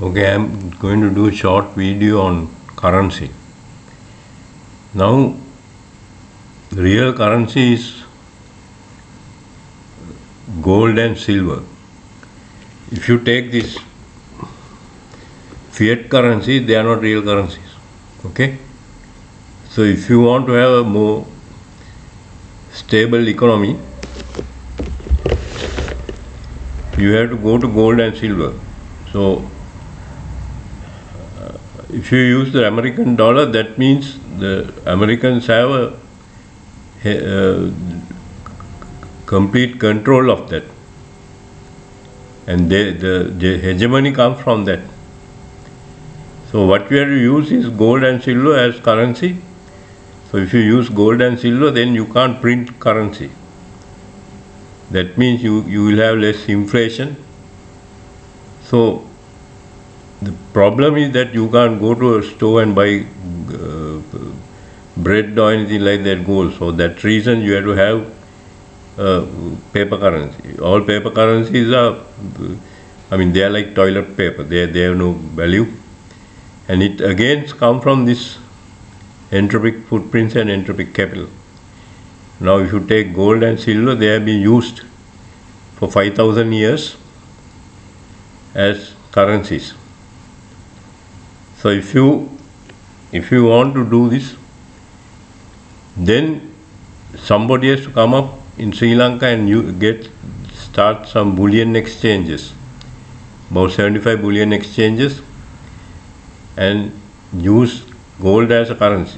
Okay, I'm going to do a short video on currency. Now, real currency is gold and silver. If you take this fiat currency, they are not real currencies. Okay? So, if you want to have a more stable economy, you have to go to gold and silver. So, if you use the American dollar, that means the Americans have a complete control of that, and the hegemony comes from that. So what we have to use is gold and silver as currency. So if you use gold and silver, then you can't print currency. That means you will have less inflation. So the problem is that you can't go to a store and buy bread or anything like that gold. So that reason you have to have paper currency. All paper currencies are, they are like toilet paper. They have no value. And it again comes from this entropic footprints and entropic capital. Now if you take gold and silver, they have been used for 5,000 years as currencies. So if you want to do this, then somebody has to come up in Sri Lanka and start some bullion exchanges, about 75 bullion exchanges, and use gold as a currency.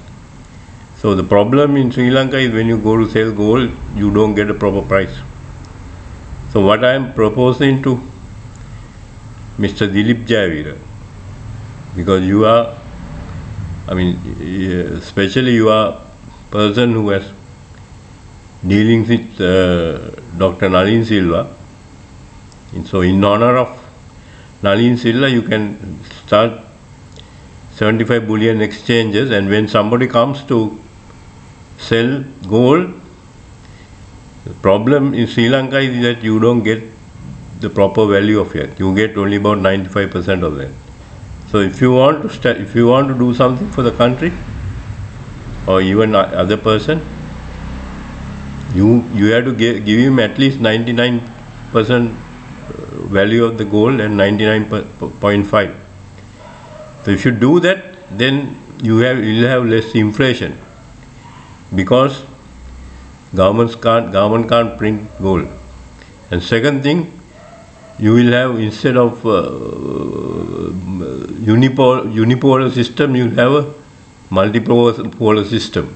So the problem in Sri Lanka is when you go to sell gold, you don't get a proper price. So what I am proposing to Mr. Dilip Jayavira, because you are, especially you are person who has dealing with Dr. Nalin Silva. And so in honor of Nalin Silva, you can start 75 bullion exchanges, and when somebody comes to sell gold, the problem in Sri Lanka is that you don't get the proper value of it. You get only about 95% of that. So if you want to do something for the country or even other person, you have to give him at least 99% value of the gold and 99.5. So if you do that, then you'll have less inflation, because government can't print gold. And second thing, you will have, instead of unipolar system, you will have a multipolar system.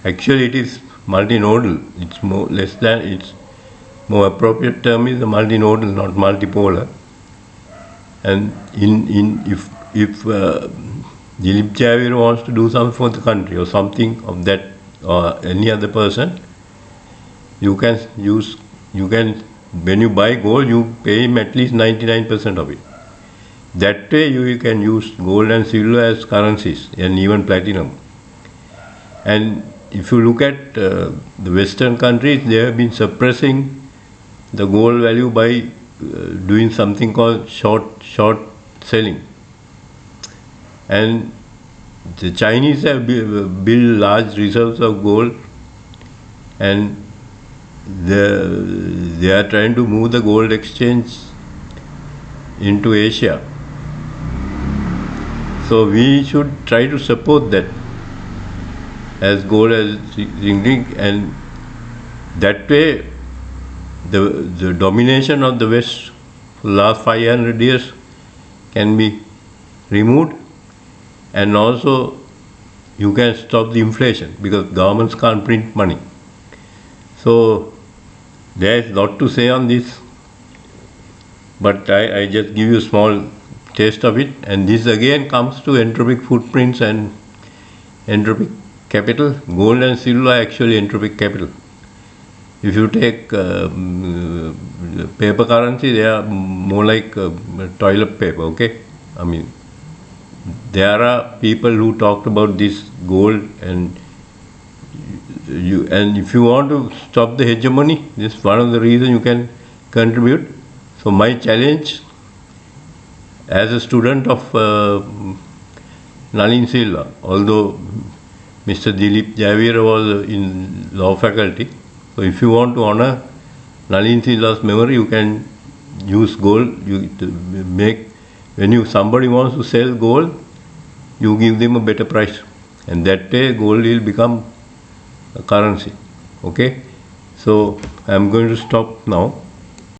Actually, it is multinodal. It's more appropriate term is the multinodal, not multipolar. And if Dilip Jayavira wants to do something for the country or something of that, or any other person, you can when you buy gold, you pay him at least 99% of it. That way you can use gold and silver as currencies, and even platinum. And if you look at the Western countries, they have been suppressing the gold value by doing something called short selling. And the Chinese have built large reserves of gold, and they are trying to move the gold exchange into Asia. So we should try to support that as gold as ringing, and that way the domination of the West for the last 500 years can be removed, and also you can stop the inflation, because governments can't print money. So there is a lot to say on this, but I just give you a small taste of it. And this again comes to entropic footprints and entropic capital. Gold and silver are actually entropic capital. If you take paper currency, they are more like toilet paper, okay? There are people who talked about this gold, and if you want to stop the hegemony, this is one of the reasons you can contribute. So my challenge as a student of Nalin Silva, although Mr. Dilip Javier was in law faculty, so if you want to honor Nalin Silva's memory, you can use gold. You to make when you somebody wants to sell gold, you give them a better price, and that day gold will become a currency. Okay, so I am going to stop now.